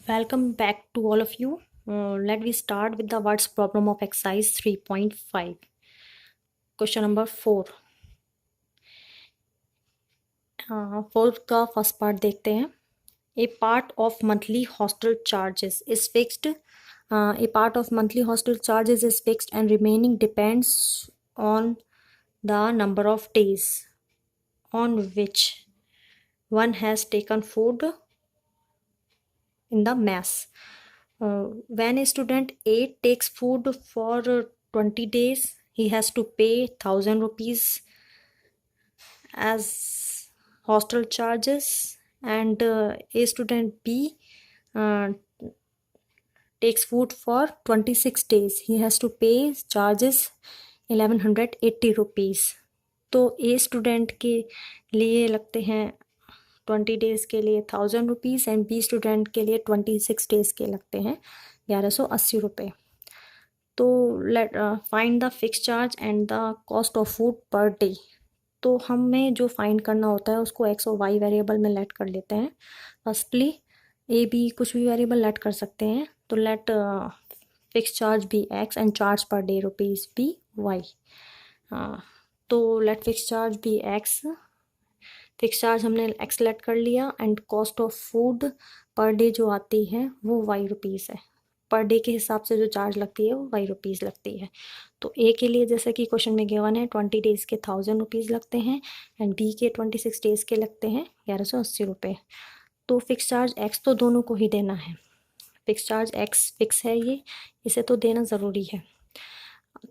Welcome back to all of you. Let me start with the words problem of exercise 3.5. Question number 4. 4 का first part देखते हैं. A part of monthly hostel charges is fixed. A part of monthly hostel charges is fixed and remaining depends on the number of days on which one has taken food in the mess. When a student A takes food for 20 days, he has to pay 1000 rupees as hostel charges, and a student B takes food for 26 days, he has to pay charges 1180 rupees. तो a student के लिए लगते हैं 20 days के लिए 1000 rupees and B student के लिए 26 days के लगते हैं 1180 रुपये. तो let find the fix charge and the cost of food per day. तो हमें जो फाइंड करना होता है उसको एक्स और वाई वेरिएबल में लेट कर लेते हैं. फर्स्टली ए बी कुछ भी वेरिएबल लेट कर सकते हैं. तो let fix charge be X and charge per day rupees be Y. तो let fix charge be X. Fix charge हमने एक्स लेट कर लिया and cost of food per day जो आती है वो वाई रुपीज़ है. पर डे के हिसाब से जो चार्ज लगती है वो वाई रुपीज़ लगती है. तो ए के लिए जैसे कि क्वेश्चन में गिवन है 20 डेज़ के 1000 रुपीज़ लगते हैं एंड बी के 26 डेज़ के लगते हैं 1180 रुपये. तो फिक्स चार्ज एक्स तो दोनों को ही देना है. फिक्स चार्ज एक्स फिक्स है, ये इसे तो देना ज़रूरी है.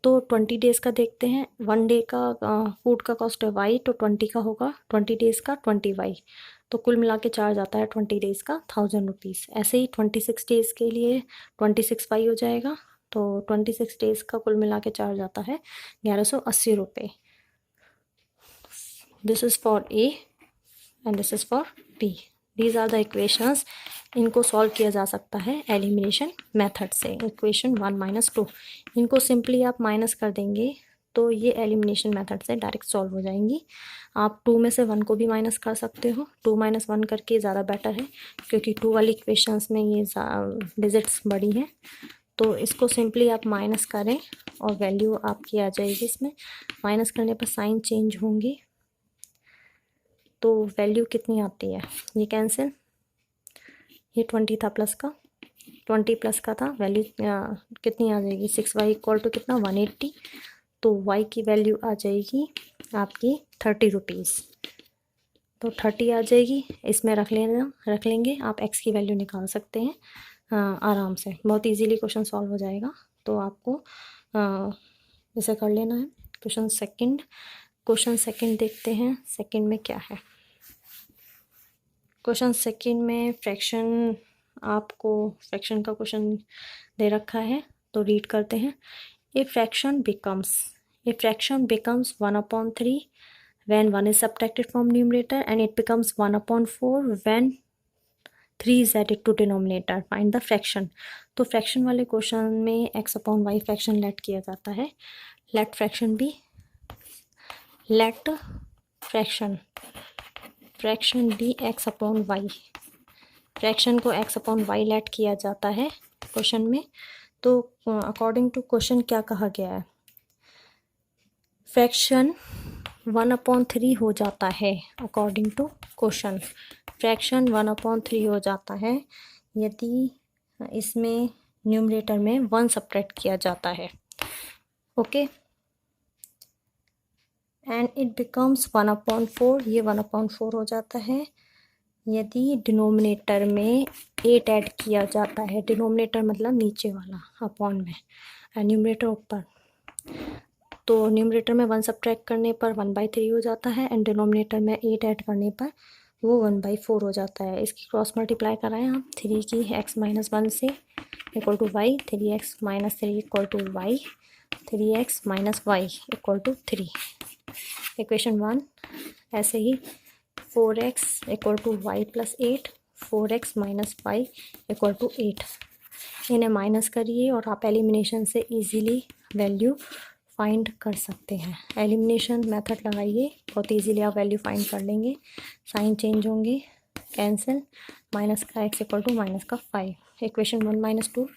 तो 20 डेज़ का देखते हैं. 1 डे का फूड का कॉस्ट है वाई, तो 20 का होगा 20 डेज़ का 20 वाई. तो कुल मिला के चार्ज आता है 20 डेज़ का 1000 रुपीज़. ऐसे ही 26 डेज़ के लिए 26 वाई हो जाएगा. तो 26 डेज़ का कुल मिला के चार्ज आता है 1180 रुपये. This is for A and this is for B. These are the equations. इनको सॉल्व किया जा सकता है एलिमिनेशन मेथड से. इक्वेशन 1 - 2 इनको सिंपली आप माइनस कर देंगे तो ये एलिमिनेशन मेथड से डायरेक्ट सॉल्व हो जाएंगी. आप 2 में से 1 को भी माइनस कर सकते हो. 2 - 1 करके ज़्यादा बेटर है क्योंकि 2 वाली इक्वेशंस में ये डिजिट्स बड़ी हैं. तो इसको सिंपली आप माइनस करें और वैल्यू आपकी आ जाएगी. इसमें माइनस करने पर साइन चेंज होंगी. तो वैल्यू कितनी आती है, ये कैंसिल. ये 20 था प्लस का, 20 प्लस का था. वैल्यू कितनी आ जाएगी 6y इक्वल टू कितना 180. तो y की वैल्यू आ जाएगी आपकी 30 रुपीज़. तो 30 आ जाएगी. इसमें रख लेंगे आप. x की वैल्यू निकाल सकते हैं आराम से. बहुत इजीली क्वेश्चन सॉल्व हो जाएगा. तो आपको इसे कर लेना है. क्वेश्चन सेकंड देखते हैं. सेकंड में क्या है. क्वेश्चन सेकंड में फ्रैक्शन, आपको फ्रैक्शन का क्वेश्चन दे रखा है तो रीड करते हैं. A fraction becomes 1/3 when 1 is subtracted from numerator and it becomes 1/4 when 3 is added to denominator. Find the fraction. तो फ्रैक्शन वाले क्वेश्चन में x/y फ्रैक्शन लेट किया जाता है. Late fraction B x/y. Fraction को x/y लेट किया जाता है क्वेश्चन में. तो अकॉर्डिंग टू क्वेश्चन क्या कहा गया है, फ्रैक्शन 1/3 हो जाता है. अकॉर्डिंग टू क्वेश्चन फ्रैक्शन 1/3 हो जाता है यदि इसमें न्यूमरेटर में 1 सब्ट्रैक्ट किया जाता है. ओके. And it becomes 1/4. ये 1/4 हो जाता है यदि डिनोमिनेटर में 8 ऐड किया जाता है. डिनोमिनेटर मतलब नीचे वाला अपॉन में, न्यूमरेटर ऊपर. तो न्यूमरेटर में 1 सब्ट्रैक्ट करने पर 1/3 हो जाता है एंड डिनोमिनेटर में 8 ऐड करने पर वो 1/4 हो जाता है. इसकी क्रॉस मल्टीप्लाई कराएं आप. 3 की x - 1 से equal to Y. 3x - 3 equal to Y. 3x - y equal to 3. Equation 1. ऐसे ही 4x equal to y plus 8. 4x - y equal to 8. इन्हें माइनस करिए और आप एलिमिनेशन से इजीली वैल्यू फाइंड कर सकते हैं. एलिमिनेशन मेथड लगाइए, बहुत इजीली आप वैल्यू फाइंड कर लेंगे. साइन चेंज होंगे कैंसिल, माइनस का x इक्वल टू माइनस का 5. इक्वेशन 1 - 2,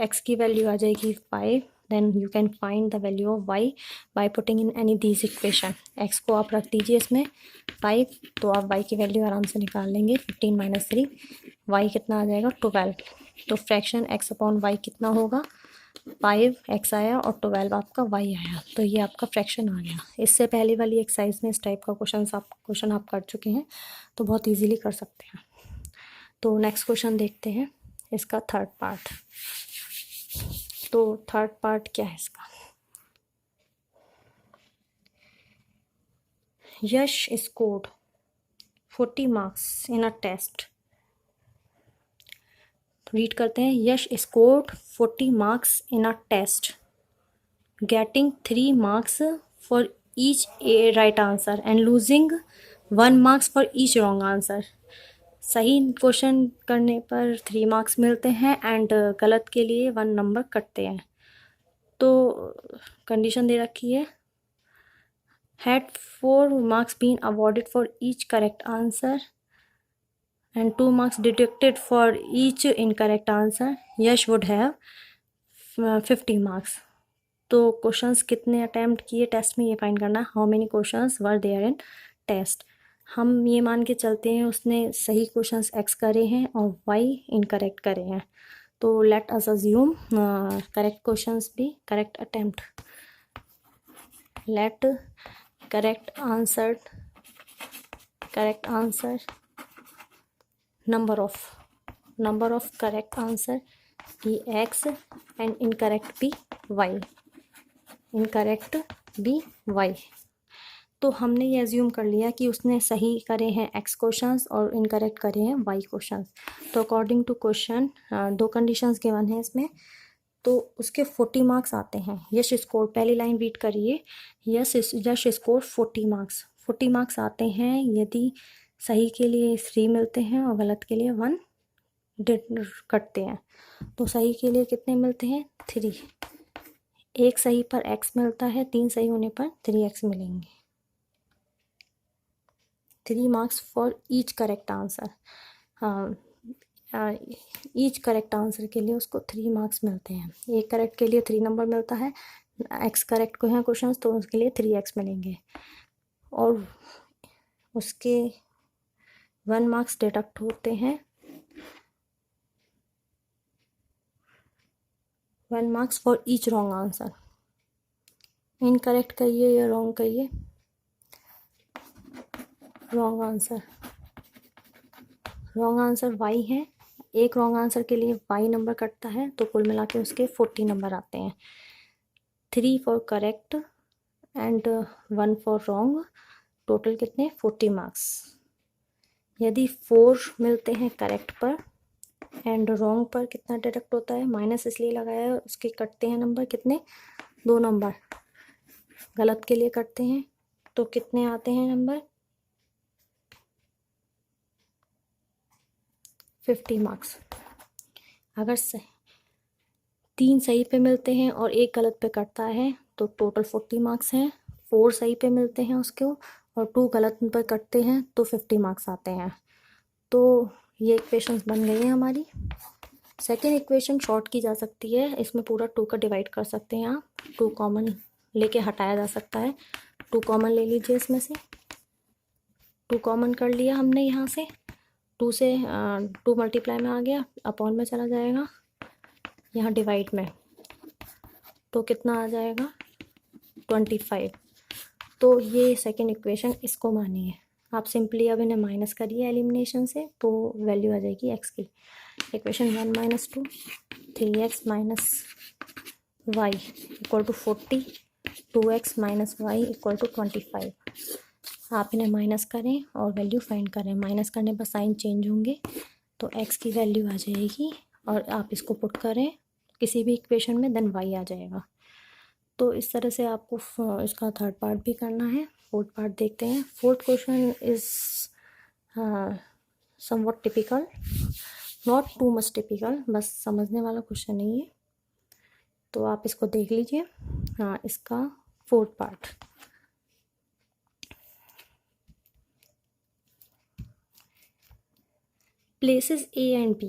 x की वैल्यू आ जाएगी 5. Then you can find the value of y by putting in any these equation. x को आप रख दीजिए इसमें 5, तो आप y की वैल्यू आराम से निकाल लेंगे. 15 - 3, y कितना आ जाएगा 12. तो फ्रैक्शन x अपॉन y कितना होगा, 5x आया और 12 आपका y आया. तो ये आपका फ्रैक्शन आ गया. इससे पहले वाली एक्सरसाइज में इस टाइप का क्वेश्चन आप कर चुके हैं, तो बहुत इजीली कर सकते हैं. तो नेक्स्ट क्वेश्चन देखते हैं, इसका थर्ड पार्ट. तो थर्ड पार्ट क्या है इसका. Yash scored 40 marks in a test. Read करते हैं. Yash scored 40 marks in a test, getting 3 marks for each right answer and losing 1 marks for each wrong answer. सही क्वेश्चन करने पर 3 मार्क्स मिलते हैं एंड गलत के लिए 1 नंबर कटते हैं. तो कंडीशन दे रखी है, had 4 marks been awarded for each correct answer and 2 marks deducted for each incorrect answer, Yash would have 50 marks. तो क्वेश्चंस कितने अटैम्प्ट किए टेस्ट में, ये फाइंड करना. How many questions were there in test. हम ये मान के चलते हैं उसने सही क्वेश्चंस x करे हैं और y इनकरेक्ट करे हैं. तो let us assume correct questions भी correct attempt. Let correct answer number of correct answer be x and incorrect be y. तो हमने ये एज्यूम कर लिया कि उसने सही करे हैं x क्वेश्चंस और इनकरेक्ट करे हैं y क्वेश्चंस. तो according to question 2 conditions given हैं इसमें, तो उसके 40 मार्क्स आते हैं. यश स्कोर, पहली लाइन रीड करिए. Yash score 40 marks. 40 मार्क्स आते हैं यदि सही के लिए 3 मिलते हैं और गलत के लिए 1 कटते हैं. तो सही के लिए कितने मिलते हैं 3. एक सही पर x मिलता है, 3 सही होने पर 3x मिलेंगे. 3 marks for each correct answer. Each correct answer के लिए उसको 3 मार्क्स मिलते हैं. एक करेक्ट के लिए 3 नंबर मिलता है. x करेक्ट को हैं क्वेश्चंस, तो उसके लिए 3x मिलेंगे और उसके 1 मार्क्स डिडक्ट होते हैं. 1 marks for each wrong answer. Incorrect कहिए या रॉन्ग कहिए, रॉन्ग आंसर y है. एक रॉन्ग आंसर के लिए y नंबर कटता है, तो कुल मिला के उसके 40 नंबर आते हैं. 3 for correct and 1 for wrong. Total कितने 40 मार्क्स. यदि 4 मिलते हैं करेक्ट पर एंड रॉन्ग पर कितना डिडक्ट होता है, माइनस इसलिए लगाया है, उसके कटते हैं नंबर कितने 2 नंबर. गलत के लिए कटते हैं तो कितने आते हैं नंबर 50 मार्क्स. अगर 3 सही पे मिलते हैं और एक गलत पे कटता है तो टोटल 40 मार्क्स हैं. 4 सही पे मिलते हैं उसको और 2 गलत पर कटते हैं तो 50 मार्क्स आते हैं. तो ये इक्वेशंस बन गई हैं हमारी. सेकेंड इक्वेशन शॉर्ट की जा सकती है. इसमें पूरा 2 का डिवाइड कर सकते हैं आप. 2 कॉमन लेके हटाया जा सकता है. 2 कॉमन ले लीजिए इसमें से. 2 कॉमन कर लिया हमने यहाँ से. 2 से 2 मल्टीप्लाई में आ गया, अपॉन में चला जाएगा, यहाँ डिवाइड में, तो कितना आ जाएगा 25. तो ये सेकेंड इक्वेशन इसको मानिए. आप सिंपली अब इन्हें माइनस करिए एलिमिनेशन से, तो वैल्यू आ जाएगी x की. Equation 1 - 2, 3x minus y equal to 40, 2x minus y equal to 25. आप इन्हें माइनस करें और वैल्यू फाइंड करें. माइनस करने पर साइन चेंज होंगे, तो x की वैल्यू आ जाएगी और आप इसको पुट करें किसी भी इक्वेशन में, देन y आ जाएगा. तो इस तरह से आपको इसका थर्ड पार्ट भी करना है. फोर्थ पार्ट देखते हैं. Fourth question is somewhat typical, not too much typical, बस समझने वाला क्वेश्चन नहीं है, तो आप इसको देख लीजिए. हाँ, इसका fourth part. places A and B.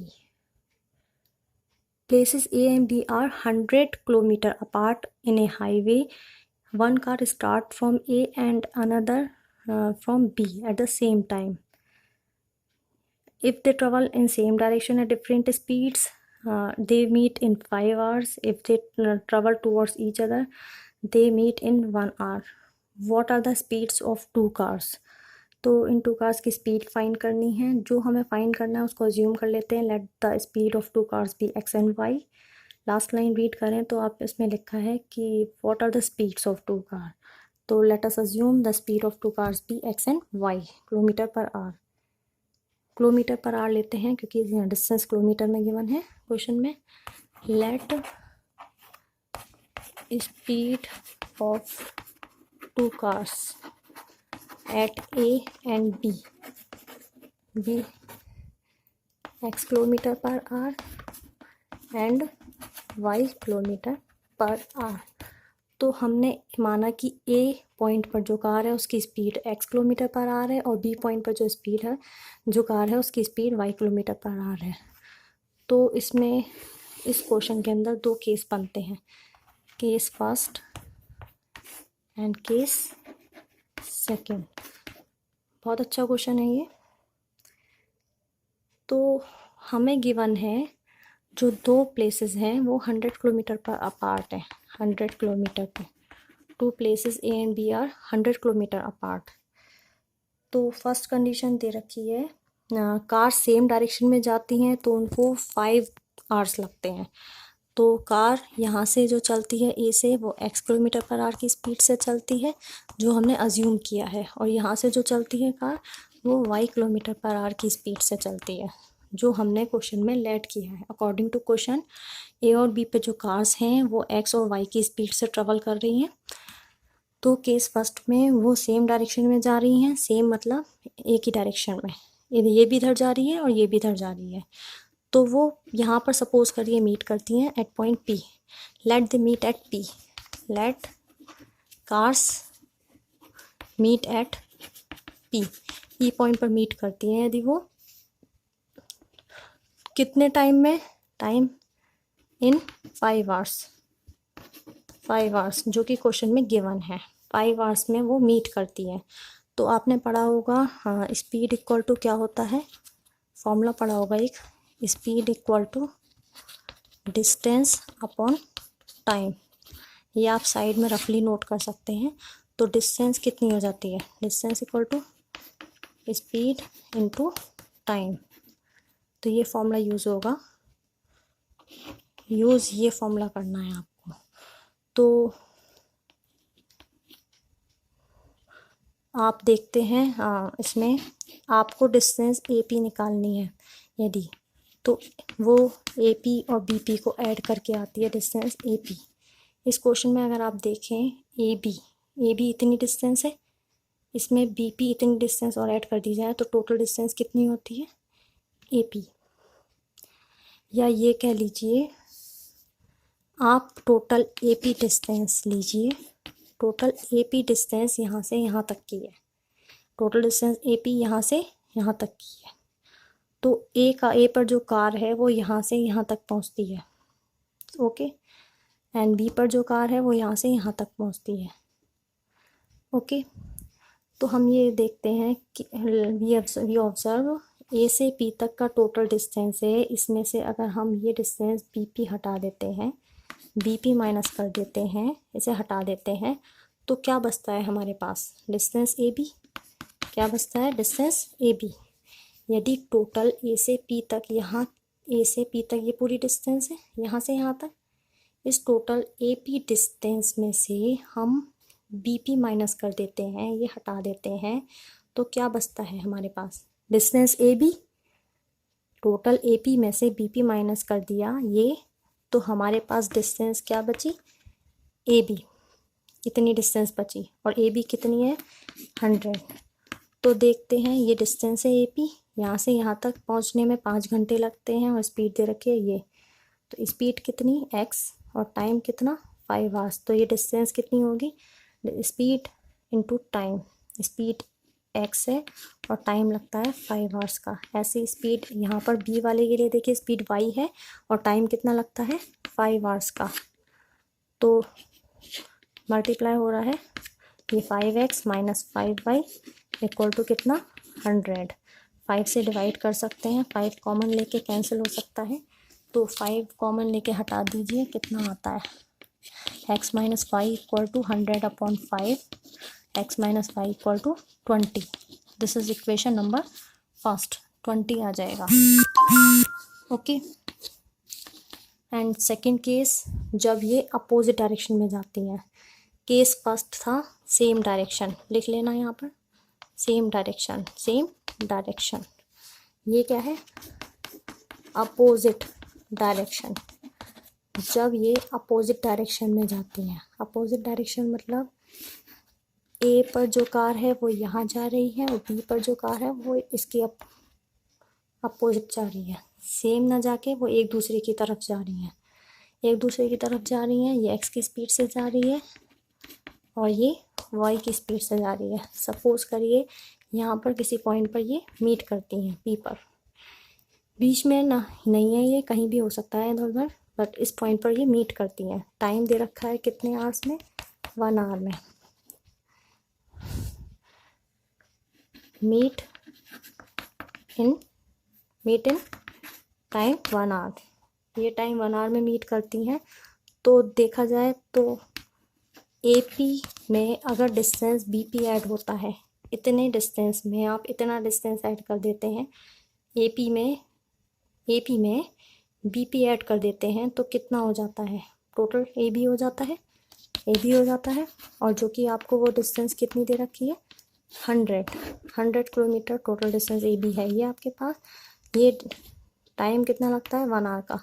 Places A and B are 100 kilometer apart in a highway. One car start from A and another from B at the same time. If they travel in same direction at different speeds, they meet in 5 hours. If they travel towards each other, they meet in 1 hour. What are the speeds of two cars? तो इन to cars की speed find करनी है. जो हमें find करना है उसको assume कर लेते हैं. Let the speed of two cars be X and Y. Last line read करें तो आप इसमें लिखा है कि what are the speeds of two car. तो let us assume the speed of two cars be X and Y kilometre per hour. Kilometre per hour लेते हैं क्योंकि डिस्टेंस किलोमीटर में गिवन है क्वेश्चन में. Let speed of two cars at A and B be x kilometre per our and y kilometre per our. तो हमने माना कि A पॉइंट पर जो कार है उसकी speed x kilometre per our है और B पॉइंट पर जो स्पीड है जो कार है उसकी speed y kilometre per our है. तो इसमें इस क्वेश्चन के अंदर दो केस बनते हैं, case first and case second. बहुत अच्छा क्वेश्चन है ये. तो हमें गिवन है जो दो प्लेसेस हैं वो 100 किलोमीटर पर अपार्ट है. 100 किलोमीटर पे two places A and B are 100 kilometre apart. तो फर्स्ट कंडीशन दे रखी है कार सेम डायरेक्शन में जाती हैं तो उनको 5 आवर्स लगते हैं. तो कार यहाँ से जो चलती है ए से वो x किलोमीटर पर आवर की स्पीड से चलती है जो हमने अज्यूम किया है, और यहाँ से जो चलती है कार वो y किलोमीटर पर आवर की स्पीड से चलती है जो हमने क्वेश्चन में लेट किया है. अकॉर्डिंग टू क्वेश्चन ए और बी पे जो कार्स हैं वो x और y की स्पीड से ट्रेवल कर रही हैं. तो केस फर्स्ट में वो सेम डायरेक्शन में जा रही हैं. सेम मतलब एक ही डायरेक्शन में, ये भी इधर जा रही है और ये भी इधर जा रही है. तो वो यहाँ पर सपोज करिए मीट करती हैं at point P. Let they meet at P. Let cars meet at P. E point पर मीट करती हैं यदि वो कितने टाइम में, टाइम इन 5 आवर्स. 5 आवर्स जो कि क्वेश्चन में गिवन है. 5 आवर्स में वो मीट करती हैं. तो आपने पढ़ा होगा स्पीड इक्वल टू क्या होता है, फॉर्मूला पढ़ा होगा एक, speed equal to distance upon time. ये आप साइड में रफली नोट कर सकते हैं. तो डिस्टेंस कितनी हो जाती है, distance equal to speed into time. तो ये फॉर्मूला यूज़ होगा, ये फॉर्मूला करना है आपको. तो आप देखते हैं इसमें आपको डिस्टेंस AP निकालनी है यदि, तो वो AP और BP को ऐड करके आती है डिस्टेंस AP. इस क्वेश्चन में अगर आप देखें AB इतनी डिस्टेंस है, इसमें BP इतनी डिस्टेंस और ऐड कर दी जाए तो टोटल डिस्टेंस कितनी होती है AP. या ये कह लीजिए आप टोटल AP डिस्टेंस लीजिए. टोटल AP डिस्टेंस यहाँ से यहाँ तक की है. टोटल डिस्टेंस AP यहाँ से यहाँ तक की है. तो A पर जो कार है वो यहाँ से यहाँ तक पहुँचती है, ओके. एंड B पर जो कार है वो यहाँ से यहाँ तक पहुँचती है, ओके. तो हम ये देखते हैं कि वी ऑब्जर्व A से P तक का टोटल डिस्टेंस है. इसमें से अगर हम ये डिस्टेंस BP हटा देते हैं, BP माइनस कर देते हैं, इसे हटा देते हैं, तो क्या बचता है हमारे पास, डिस्टेंस AB. क्या बचता है, डिस्टेंस AB. यदि टोटल A से P तक, यहाँ A से P तक ये पूरी डिस्टेंस है यहाँ से यहाँ तक, इस टोटल AP डिस्टेंस में से हम BP माइनस कर देते हैं, ये हटा देते हैं, तो क्या बचता है हमारे पास, डिस्टेंस AB. टोटल AP में से BP माइनस कर दिया ये, तो हमारे पास डिस्टेंस क्या बची, AB. इतनी डिस्टेंस बची और AB कितनी है 100. तो देखते हैं ये डिस्टेंस है AP, यहाँ से यहाँ तक पहुँचने में 5 घंटे लगते हैं और स्पीड दे रखी है ये. तो स्पीड कितनी x और टाइम कितना 5 आवर्स. तो ये डिस्टेंस कितनी होगी, speed into time. Speed x है और टाइम लगता है 5 आवर्स का। ऐसी स्पीड यहाँ पर b वाले के लिए देखिए स्पीड y है और टाइम कितना लगता है 5 आवर्स का। तो मल्टीप्लाई हो रहा है ये 5x minus 5y equal to कितना 100। 5 से डिवाइड कर सकते हैं, 5 कॉमन लेके कैंसिल हो सकता है, तो 5 कॉमन लेके हटा दीजिए, कितना आता है x minus 5 equal to 100/5, x minus 5 equal to 20। This is equation number first, 20 आ जाएगा। ओके, एंड सेकेंड केस जब ये अपोजिट डायरेक्शन में जाती हैं। केस फर्स्ट था सेम डायरेक्शन, लिख लेना यहाँ पर सेम डायरेक्शन, सेम डायरेक्शन। ये क्या है अपोजिट डायरेक्शन। जब ये अपोजिट डायरेक्शन में जाती हैं, अपोजिट डायरेक्शन मतलब ए पर जो कार है वो यहाँ जा रही है और बी पर जो कार है वो इसकी अपोजिट जा रही है। सेम ना जाके वो एक दूसरे की तरफ जा रही हैं, एक दूसरे की तरफ जा रही हैं। ये एक्स की स्पीड से जा रही है और ये वाई की स्पीड से जा रही है। सपोज करिए यहाँ पर किसी पॉइंट पर ये मीट करती हैं पी पर, बीच में ना नहीं है, ये कहीं भी हो सकता है इधर उधर, बट इस पॉइंट पर ये मीट करती हैं। टाइम दे रखा है कितने आवर्स में 1 आवर में। Meet in time 1 hour. ये टाइम 1 आवर में मीट करती हैं। तो देखा जाए तो AP में अगर डिस्टेंस BP ऐड होता है, इतने डिस्टेंस में आप इतना डिस्टेंस ऐड कर देते हैं, AP में BP ऐड कर देते हैं तो कितना हो जाता है टोटल AB हो जाता है, AB हो जाता है। और जो कि आपको वो डिस्टेंस कितनी दे रखी है 100 किलोमीटर टोटल डिस्टेंस AB है ये आपके पास। ये टाइम कितना लगता है 1 आवर का।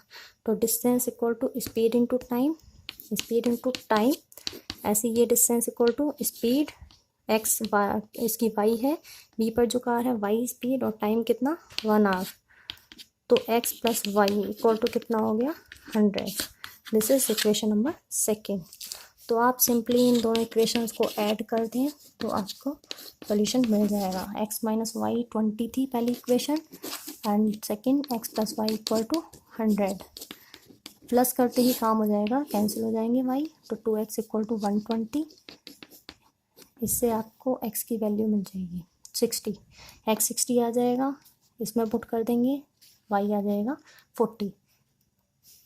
तो distance equal to speed into time, speed into time. ऐसे ये distance equal to speed x इसकी y है, b पर जो कार है y स्पीड और टाइम कितना 1 आवर। तो x plus y equal to कितना हो गया 100। This is equation number second. तो आप सिंपली इन दोनों इक्वेशंस को ऐड कर दें तो आपको सॉल्यूशन मिल जाएगा। x माइनस वाई 20 थी पहली equation and second x plus y equal to 100। Plus करते ही काम हो जाएगा, कैंसिल हो जाएंगे y, तो 2x इक्वल टू 120। इससे आपको x की वैल्यू मिल जाएगी 60। x 60 आ जाएगा, इसमें पुट कर देंगे, y आ जाएगा 40।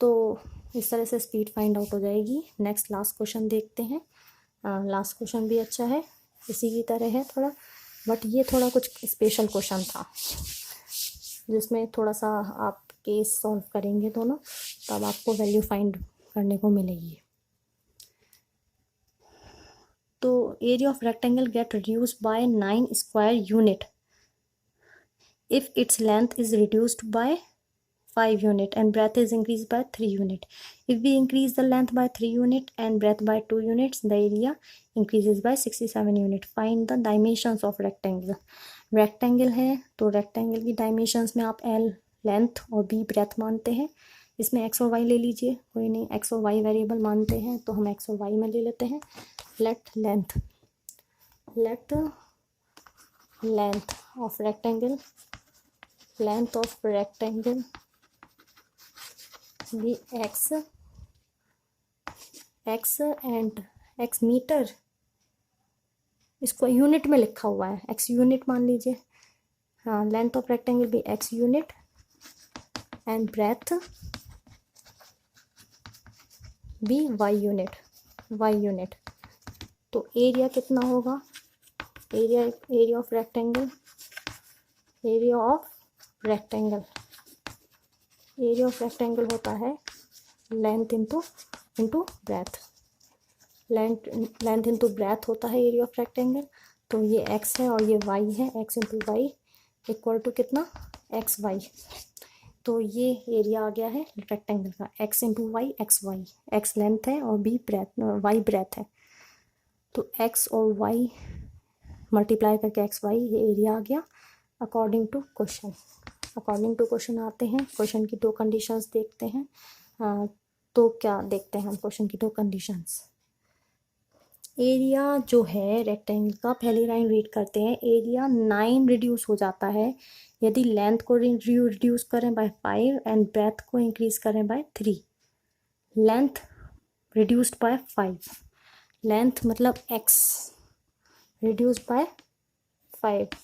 तो इस तरह से स्पीड फाइंड आउट हो जाएगी। नेक्स्ट लास्ट क्वेश्चन देखते हैं। लास्ट क्वेश्चन भी अच्छा है, इसी की तरह है थोड़ा, बट ये थोड़ा कुछ स्पेशल क्वेश्चन था जिसमें थोड़ा सा आप केस सॉल्व करेंगे दोनों, तब आपको वैल्यू फाइंड करने को मिलेगी। तो area of rectangle gate reduced by 9 square unit if its length is reduced by 5 unit and breadth is increased by 3 unit. If we increase the length by 3 unit and breadth by 2 units, the area increases by 67 unit. Find the dimensions of rectangle. rectangle है तो rectangle की dimensions में आप L length और B breadth मानते हैं। इसमें x और y ले लीजिए, कोई नहीं, x और y वेरिएबल मानते हैं तो हम x और y में ले लेते हैं। let length of rectangle, length of rectangle be x and x metre, इसको यूनिट में लिखा हुआ है, x यूनिट मान लीजिए। हाँ, लेंथ ऑफ रेक्टेंगल भी x यूनिट एंड ब्रेथ भी y यूनिट। तो एरिया कितना होगा, area of rectangle, area of rectangle होता है length into breadth, length into breadth होता है एरिया ऑफ रेक्टेंगल। तो ये x है और ये y है, x into y equal to कितना xy। तो ये एरिया आ गया है रेक्टेंगल का, x into y xy, x length है और b ब्रेथ y ब्रेथ है। तो x और y मल्टीप्लाई करके xy ये एरिया आ गया अकॉर्डिंग टू क्वेश्चन। आते हैं क्वेश्चन की 2 कंडीशंस देखते हैं। तो क्या देखते हैं हम क्वेश्चन की 2 कंडीशंस। एरिया जो है रेक्टेंगल का, पहली लाइन रीड करते हैं। एरिया 9 रिड्यूस हो जाता है यदि लेंथ को रिड्यूस करें बाय 5 एंड ब्रेथ को इंक्रीज करें by 3। Length reduced by 5, length मतलब x reduced by 5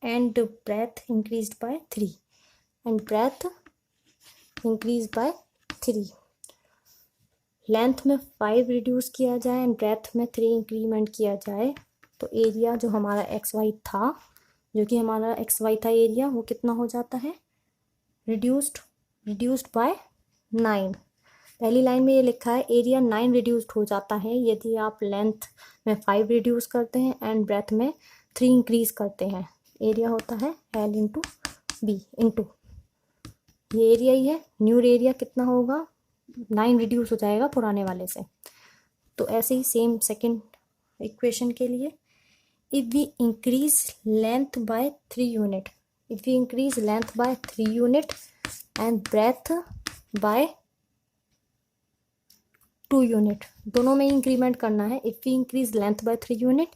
and breadth increased by 3 and breadth increase by 3। Length में 5 रिड्यूस किया जाए एंड ब्रेथ में 3 इंक्रीमेंट किया जाए तो एरिया जो हमारा एक्स वाई था, जो कि हमारा एक्स वाई था एरिया, वो कितना हो जाता है? Reduced by 9। पहली लाइन में ये लिखा है एरिया 9 रिड्यूस्ड हो जाता है यदि आप लेंथ में 5 रिड्यूस करते हैं एंड ब्रेथ में 3 इंक्रीज करते हैं। एरिया होता है L इंटू बी इंटू ये एरिया ही है। न्यू एरिया कितना होगा? 9 रिड्यूस हो जाएगा पुराने वाले से। तो ऐसे ही सेम सेकंड इक्वेशन के लिए, if we increase length by 3 unit, if we increase length by 3 unit and breadth by 2 unit, दोनों में इंक्रीमेंट करना है। If we increase length by 3 unit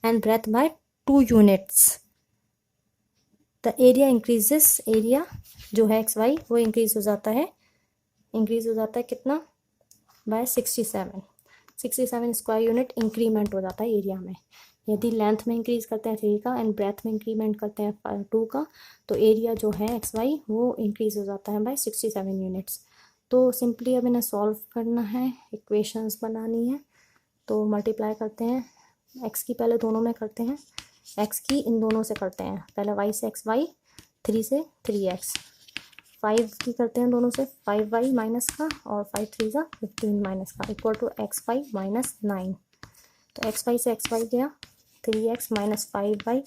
and breadth by 2 units the area increases, area जो है x Y वो increase हो जाता है कितना? बाय 67 स्क्वायर यूनिट इंक्रीमेंट हो जाता है एरिया में। यदि लेंथ में इंक्रीज करते हैं 3 का एंड ब्रेथ में इंक्रीमेंट करते हैं 2 का तो एरिया जो है एक्स वाई वो इंक्रीज हो जाता है बाय 67 यूनिट्स। तो सिंपली अब इन्हें सॉल्व करना है, इक्वेशंस बनानी है। तो मल्टीप्लाई करते हैं, एक्स की पहले दोनों में करते हैं, एक्स की इन दोनों से करते हैं। पहले वाई से एक्स वाई, 3 से 3x, 5 की करते हैं दोनों से 5y माइनस का और 5 3 जा 15 माइनस का equal to x y minus 9। तो एक्स वाई से एक्स वाई गया, 3x minus 5y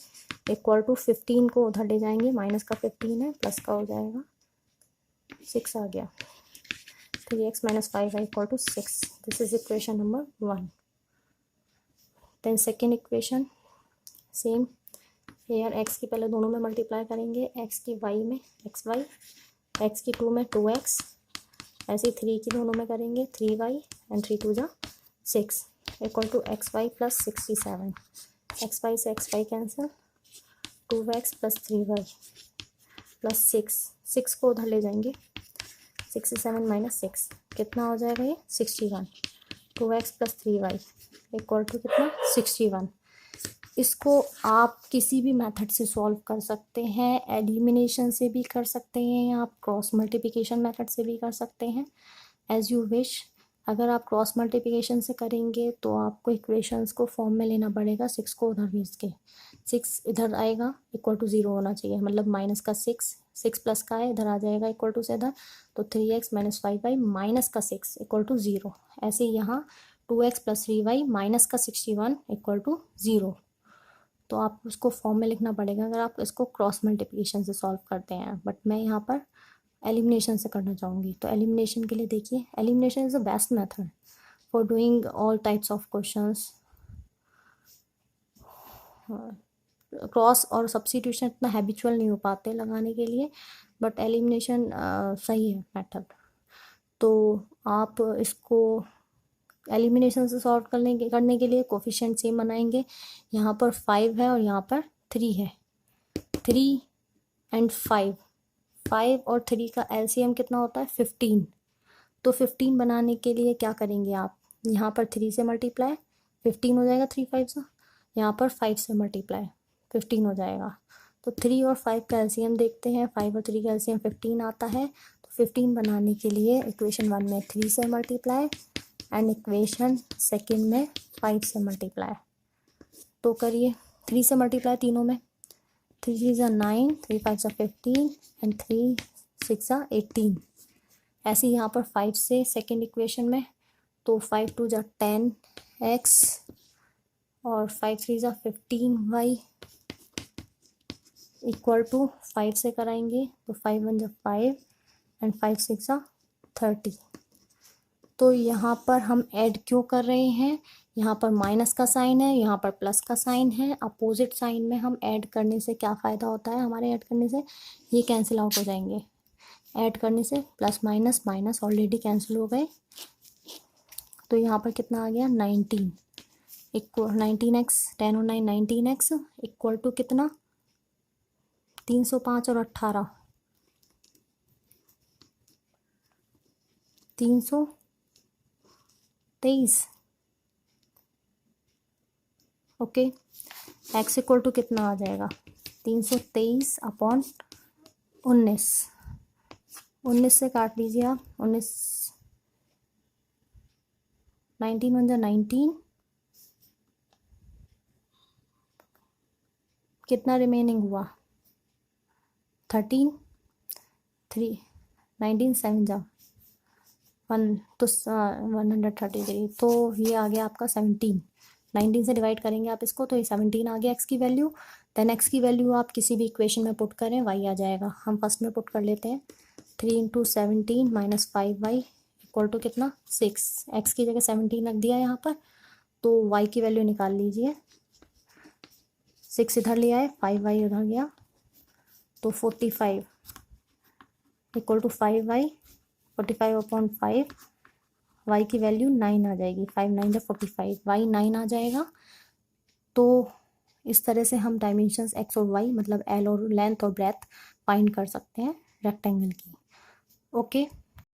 equal to 15 को उधर ले जाएंगे, माइनस का 15 है प्लस का हो जाएगा 6 आ गया। 3x minus 5y equal to 6। This is equation number 1। Then second equation same, here x की पहले दोनों में मल्टीप्लाई करेंगे, एक्स की वाई में एक्स वाई, एक्स की 2 में 2x, ऐसे ही 3 की दोनों में करेंगे 3y एंड 3 2 जा 6 equal to x Y plus 67। X Y से x Y cancel, 2x plus 3y plus 6 को उधर ले जाएंगे, 67 माइनस 6 कितना हो जाएगा ये? 61। 2x plus 3y equal to कितना? 61। इसको आप किसी भी मेथड से सॉल्व कर सकते हैं, एलिमिनेशन से भी कर सकते हैं या आप क्रॉस मल्टीप्लिकेशन मेथड से भी कर सकते हैं, एज यू विश। अगर आप क्रॉस मल्टीप्लिकेशन से करेंगे तो आपको इक्वेशंस को फॉर्म में लेना पड़ेगा, 6 को उधर भेज के, 6 इधर आएगा इक्वल टू 0 होना चाहिए, मतलब माइनस का 6 प्लस का है इधर आ जाएगा इक्वल टू से इधर, तो 3x माइनस 5y माइनस का 6 इक्वल टू 0। ऐसे ही यहाँ 2x प्लस 3y माइनस का 61 इक्वल टू 0। तो आप उसको फॉर्म में लिखना पड़ेगा अगर आप इसको क्रॉस मल्टीप्लिकेशन से सॉल्व करते हैं, बट मैं यहाँ पर एलिमिनेशन से करना चाहूँगी। तो एलिमिनेशन के लिए देखिए, elimination is the best method for doing all types of questions. Cross और सब्स्टिट्यूशन इतना हैबिचुअल नहीं हो पाते लगाने के लिए, बट एलिमिनेशन सही है मेथड। तो आप इसको एलिमिनेशन से सॉल्व करने के लिए कोफिशिएंट सेम बनाएंगे। यहाँ पर 5 है और यहाँ पर 3 है, 3 एंड 5 और 3 का एलसीएम कितना होता है? 15। तो 15 बनाने के लिए क्या करेंगे आप? यहाँ पर 3 से मल्टीप्लाई 15 हो जाएगा, 3 5 सा, यहाँ पर 5 से मल्टीप्लाई 15 हो जाएगा। तो 3 और 5 का एलसीएम देखते हैं, 5 और 3 का एलसीएम 15 आता है। तो 15 बनाने के लिए इक्वेशन 1 में 3 से मल्टीप्लाई एंड इक्वेशन सेकेंड में 5 से मल्टीप्लाई। तो करिए 3 से मल्टीप्लाई तीनों में, 3 3 जा 9, 3 5 जा 15 एंड 3 6 जा 18। ऐसे यहाँ पर 5 से सेकेंड इक्वेशन में, तो 5 2 जा 10x और 5 3 जा 15y इक्वल टू 5 से कराएंगे तो 5 1 जा 5 एंड 5 6 जा 30। तो यहाँ पर हम ऐड क्यों कर रहे हैं? यहाँ पर माइनस का साइन है, यहाँ पर प्लस का साइन है। अपोजिट साइन में हम ऐड करने से क्या फ़ायदा होता है? हमारे ऐड करने से ये कैंसिल आउट हो जाएंगे, ऐड करने से plus minus minus already cancel हो गए। तो यहाँ पर कितना आ गया 19 इक्वल 19x 10 और 9 19x इक्वल टू कितना 305 और 18 323 ओके। x इक्वल टू कितना आ जाएगा 323 अपॉन 19 से काट लीजिए आप 19 19 वन जा 19 कितना रिमेनिंग हुआ 13 3 19 7 जा 1 तो 133 तो ये आ गया आपका 17 19 से डिवाइड करेंगे आप इसको तो ये 17 आ गया x की वैल्यू। देन x की वैल्यू आप किसी भी इक्वेशन में पुट करें y आ जाएगा। हम फर्स्ट में पुट कर लेते हैं 3 into 17 minus 5y equal to कितना 6 x की जगह 17 रख दिया यहाँ पर तो y की वैल्यू निकाल लीजिए 6 इधर ले आए 5y उधर गया तो 45 equal to 5y 45 upon 5 y की वैल्यू 9 आ जाएगी 5 9 45 y 9 आ जाएगा। तो इस तरह से हम डायमेंशंस x और y मतलब l और लेंथ और ब्रेथ फाइंड कर सकते हैं रेक्टेंगल की। ओके।